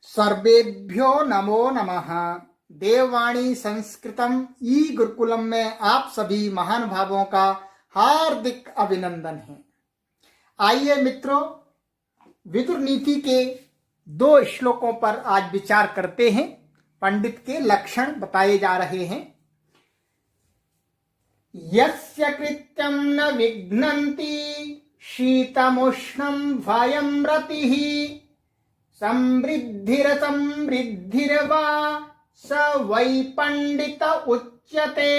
सर्वेभ्यो नमो नमः। देववाणी संस्कृतम ई गुरुकुलम में आप सभी महानुभावों का हार्दिक अभिनंदन है। आइए मित्रों, विदुर नीति के 2 श्लोकों पर आज विचार करते हैं। पंडित के लक्षण बताए जा रहे हैं। यस्य कृत्यं न विघ्नन्ति शीतमुष्णं भयं रतिः समृद्धिरसमृद्धिर्वा स वै पंडित उच्यते।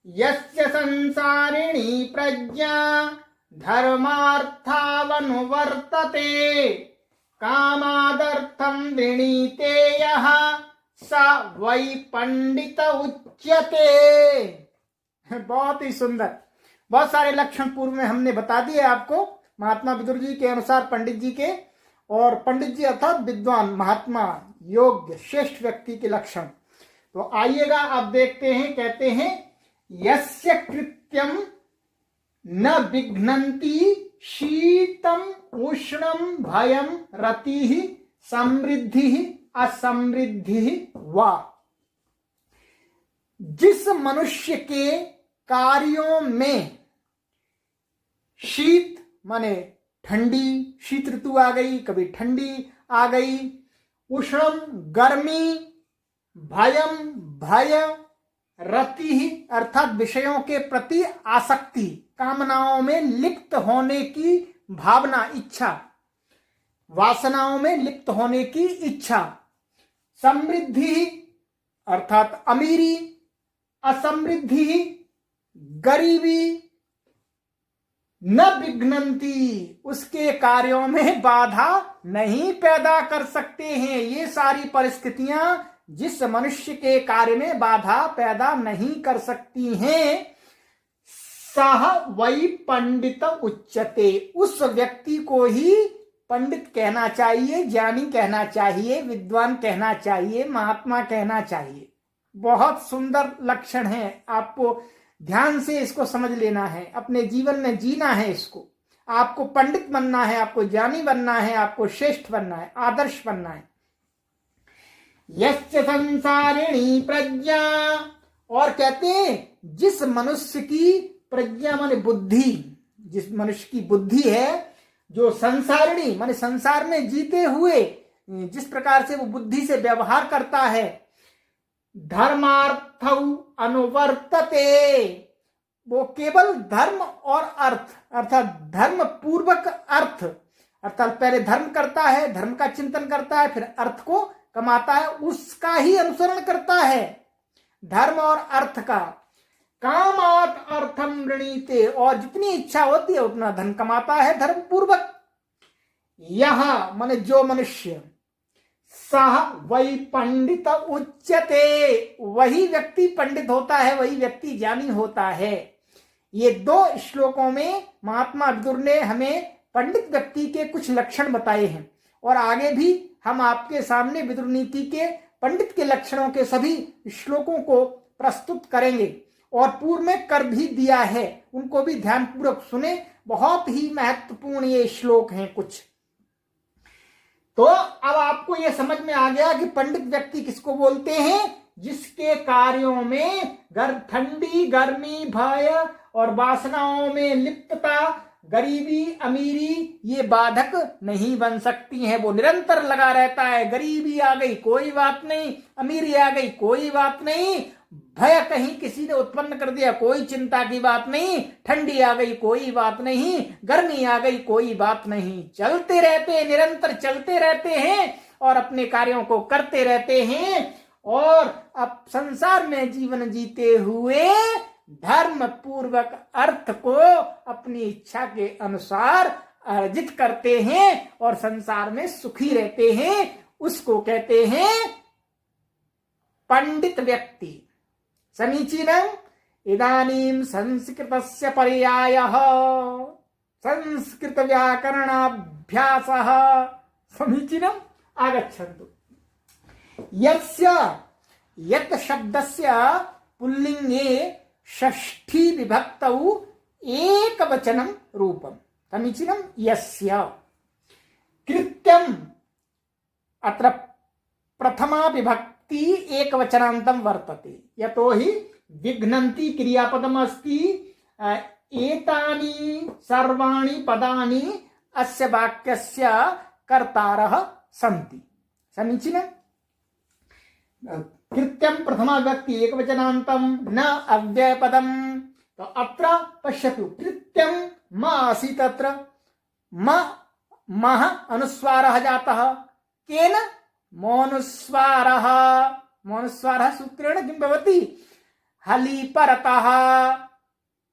यस्य संसारिणी प्रज्ञा धर्मार्थावनुवर्तते कामादर्थं वृणीते यः स वै पंडित उच्यते। बहुत ही सुंदर, बहुत सारे लक्षण पूर्व में हमने बता दिए आपको। महात्मा विदुर जी के अनुसार पंडित जी के, और पंडित जी अर्थात विद्वान, महात्मा, योग्य, श्रेष्ठ व्यक्ति के लक्षण। तो आइएगा अब देखते हैं। कहते हैं यस्य कृत्यम न विघ्नन्ति शीतम उष्णम भयम रतिः समृद्धिः असमृद्धिः वा। जिस मनुष्य के कार्यों में शीत माने ठंडी, शीत ऋतु आ गई, कभी ठंडी आ गई, उष्णम गर्मी, भयम भय, रति अर्थात विषयों के प्रति आसक्ति, कामनाओं में लिप्त होने की भावना, इच्छा, वासनाओं में लिप्त होने की इच्छा, समृद्धि अर्थात अमीरी, असमृद्धि गरीबी, न विघ्नन्ति उसके कार्यों में बाधा नहीं पैदा कर सकते हैं। ये सारी परिस्थितियां जिस मनुष्य के कार्य में बाधा पैदा नहीं कर सकती हैं, सह वै पंडित उच्यते। उस व्यक्ति को ही पंडित कहना चाहिए, ज्ञानी कहना चाहिए, विद्वान कहना चाहिए, महात्मा कहना चाहिए। बहुत सुंदर लक्षण है। आपको ध्यान से इसको समझ लेना है, अपने जीवन में जीना है इसको। आपको पंडित बनना है, आपको ज्ञानी बनना है, आपको श्रेष्ठ बनना है, आदर्श बनना है। यस्य संसारिणी प्रज्ञा, और कहते हैं जिस मनुष्य की प्रज्ञा माने बुद्धि, जिस मनुष्य की बुद्धि है, जो संसारिणी माने संसार में जीते हुए जिस प्रकार से वो बुद्धि से व्यवहार करता है, धर्मार्थौ अनुवर्तते, वो केवल धर्म और अर्थ अर्थात धर्म पूर्वक अर्थ अर्थात पहले धर्म करता है, धर्म का चिंतन करता है, फिर अर्थ को कमाता है, उसका ही अनुसरण करता है, धर्म और अर्थ का। कामात अर्थम ऋणीते, और जितनी इच्छा होती है उतना धन कमाता है धर्म पूर्वक। यह माने जो मनुष्य, सह वै पंडित उच्यते, वही व्यक्ति पंडित होता है, वही व्यक्ति ज्ञानी होता है। ये 2 श्लोकों में महात्मा विदुर ने हमें पंडित व्यक्ति के कुछ लक्षण बताए हैं, और आगे भी हम आपके सामने विदुर नीति के पंडित के लक्षणों के सभी श्लोकों को प्रस्तुत करेंगे, और पूर्व में कर भी दिया है, उनको भी ध्यानपूर्वक सुने। बहुत ही महत्वपूर्ण ये श्लोक हैं कुछ। तो अब आपको यह समझ में आ गया कि पंडित व्यक्ति किसको बोलते हैं, जिसके कार्यों में ठंडी, गर्मी, भय और वासनाओं में लिप्तता, गरीबी, अमीरी ये बाधक नहीं बन सकती हैं। वो निरंतर लगा रहता है। गरीबी आ गई कोई बात नहीं, अमीरी आ गई कोई बात नहीं, भय कहीं किसी ने उत्पन्न कर दिया कोई चिंता की बात नहीं, ठंडी आ गई कोई बात नहीं, गर्मी आ गई कोई बात नहीं। चलते रहते हैं, निरंतर चलते रहते हैं और अपने कार्यों को करते रहते हैं, और अब संसार में जीवन जीते हुए धर्म पूर्वक अर्थ को अपनी इच्छा के अनुसार अर्जित करते हैं और संसार में सुखी रहते हैं। उसको कहते हैं पंडित व्यक्ति। समीचीनम्। इदानीं संस्कृतस्य पर्यायः संस्कृत व्याकरणाभ्यासः। समीचीनम्। आगच्छन्तु। यस्य यत् शब्दस्य पुल्लिंगे षष्ठी विभक्तौ एकवचनं रूपम्। समीचीनम्। यस्य कृत्यं अत्र प्रथमा विभक्ति एकवचनान्तं वर्तते यतो हि विघ्नन्ति क्रियापदम् अस्ति एतानि सर्वाणि पदानि अस्य वाक्यस्य कर्तारः सन्ति समीचीनम् कृत्यं प्रथमा विभक्ति एकवचनान्तं न अव्ययपदम् तो अत्र पश्यतु कृत्यं म आसीत् अत्र मः अनुस्वारः जातः केन मोनुस्वारः सूत्रेण किं भवति हलि परतः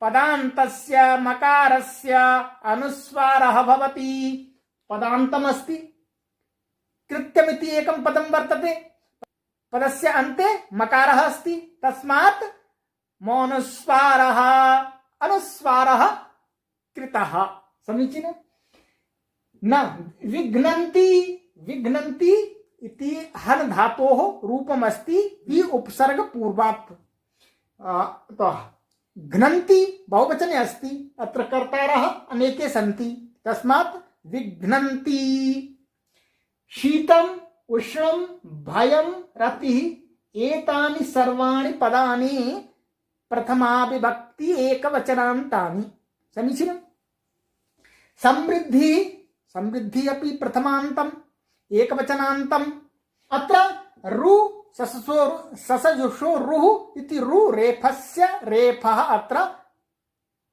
पदान्तस्य मकारस्य अनुस्वारः भवति पदान्तमस्ति कृत्यमिति एकं पदं वर्तते पदस्य अन्ते मकारः अस्ति तस्मात् मोनुस्वारः अनुस्वारः कृतः समीचीनं न विघ्नन्ति इति हन धातोः रूपमस्ति वि उपसर्ग पूर्वात् तो घ्नन्ति बहुवचने अस्ति अत्र कर्तारः अनेके सन्ति तस्मात् विघ्नन्ति शीतम् उष्णं भयं रतिः एतानि सर्वाणि पदानि प्रथमा विभक्ति एकवचनान्तानि समीचीनम् समृद्धि अपि प्रथमान्तम् एकवचनान्तम् अत्र रु ससजुषो रुः इति रु रेफस्य रेफः अत्र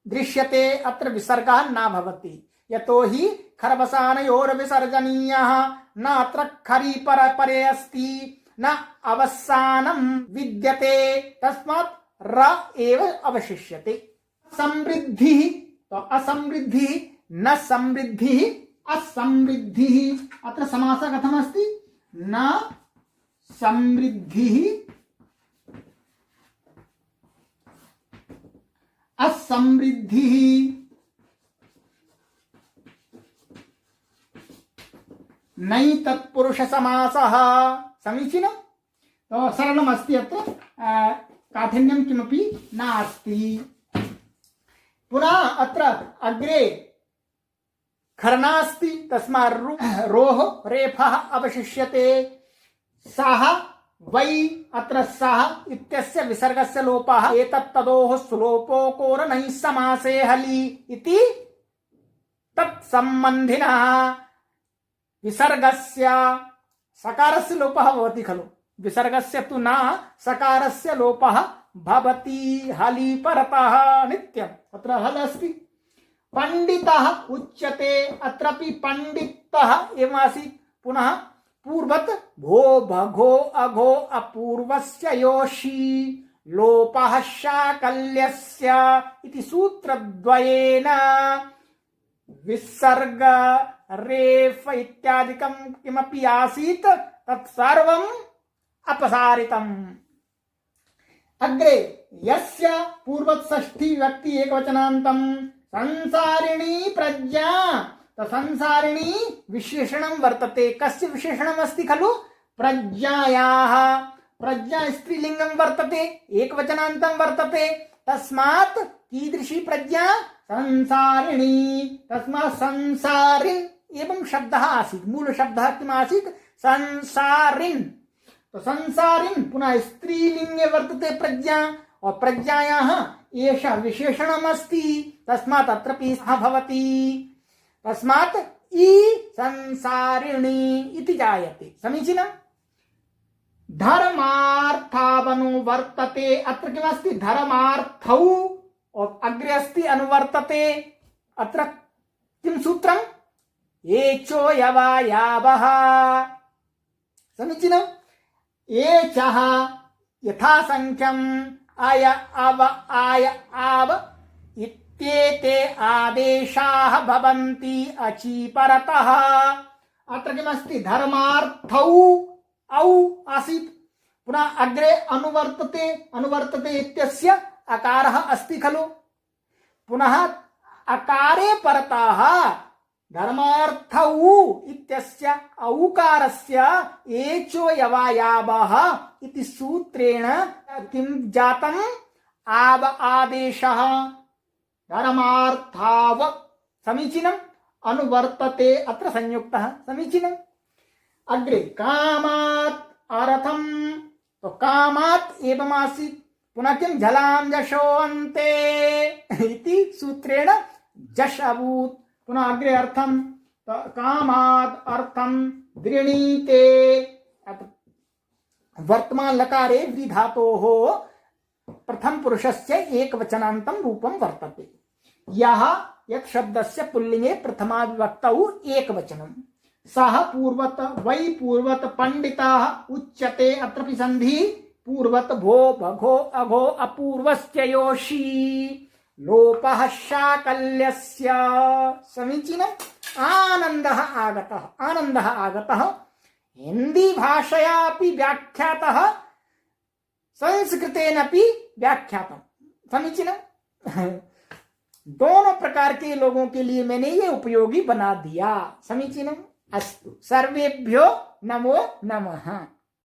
दृश्यते अत्र विसर्गः न भवति यतो हि खरवसानयोर्विसर्जनीयः न अत्र खरि परे अस्ति न अवसानं विद्यते तस्मात् र एव अवशिष्यते समृद्धिः तो असमृद्धिः न समृद्धिः असमृद्धिः अत्र समासः कथमस्ति न समृद्धिः असमृद्धिः नै तत्पुरुष समासः समीचीनं तो सरलम् अस्ति अत्र काठिन्यं किमपि नास्ति पुनः अत्र अग्रे खरनास्ति तस्मात् रोः रेफः अवशिष्यते सः वै अत्र सः इत्यस्य विसर्गस्य लोपः एतत्तदोः सुलोपो कोरनैः समासे हलि इति तत्सम्बन्धिनः विसर्गस्य सकारस्य लोपः भवति खलु विसर्गस्य तु न सकारस्य लोपः भवति हलि परतः नित्यम् अत्र हल् अस्ति पंडितः उच्यते अत्रापि पंडितः एवमासीत् पुनः पूर्वत् भो भगो अघो अपूर्वस्य योषि लोपः शाकल्यस्य इति सूत्रद्वयेन विसर्ग रेफ इत्यादिकं किमपि आसीत् तत्सर्वम् अपसारितम् अग्रे यस्य पूर्वत् षष्ठी विभक्ति एकवचनान्तं संसारिणी प्रज्ञा तो संसारिणी विशेषणं वर्तते कस्य विशेषणम् अस्ति खलु प्रज्ञायाः प्रज्ञा स्त्रीलिङ्गं वर्तते एकवचनान्तं वर्तते तस्मात् कीदृशी प्रज्ञा संसारिणी तस्मात् संसारिन् एवं शब्दः आसीत् मूलशब्दः किम् आसीत् संसारिन् तो संसारिन् पुनः स्त्रीलिङ्गे वर्तते प्रज्ञा और प्रज्ञायाः एषः विशेषणमस्ति तस्मात् अत्र पीसः भवति तस्मात् ई संसारिणी इति जायते समीचीनम् धर्मार्थावनुवर्तते अत्र किमस्ति धर्मार्थौ और अग्रे अस्ति अनुवर्तते अत्र किं सूत्रम् एचो यवायावः समीचीनम् एचः यथासंख्यम् आय अव आय आव इत्येते आदेशाः भवन्ति अचि परतः अत्र किमस्ति धर्मार्थौ औ आसीत् पुनः अग्रे अनुवर्तते अनुवर्तते इत्यस्य अकारः अस्ति खलु पुनः अकारे परतः धर्मार्थौ इत्यस्य औकारस्य एचो यवायावः इति सूत्रेण किं जातम् आव आदेशः धर्मार्थाव समीचीनम् अनुवर्तते अत्र संयुक्तः समीचीनम् अग्रे कामात् अर्थम, तो कामात् एवं आसीत्, पुनः किं झलां जशो अन्ते इति सूत्रेण जश अभूत्। पुनः अग्रे अर्थम, तो कामात् अर्थम गृणीते, वर्तमान लकारे व्री धातोः प्रथम पुरुषस्य एकवचनान्तं रूपं वर्तते। यः यत् शब्दस्य पुल्लिंगे प्रथमा विभक्तौ एकवचनं, सः पूर्वत वै पूर्वत पंडितः उच्यते, अत्रपि संधि पूर्वत भो भगो अघो अपूर्वस्य योषी लोपः शाकल्यस्य। समीचीनम्। आनन्दः आगतः, आनन्दः आगतः हिंदी भाषयापि व्याख्यातः, संस्कृतेनपि व्याख्यातम्। समीचीनम्। दोनों प्रकार के लोगों के लिए मैंने ये उपयोगी बना दिया। समीचीनम्। अस्तु, सर्वेभ्यो नमो नमः।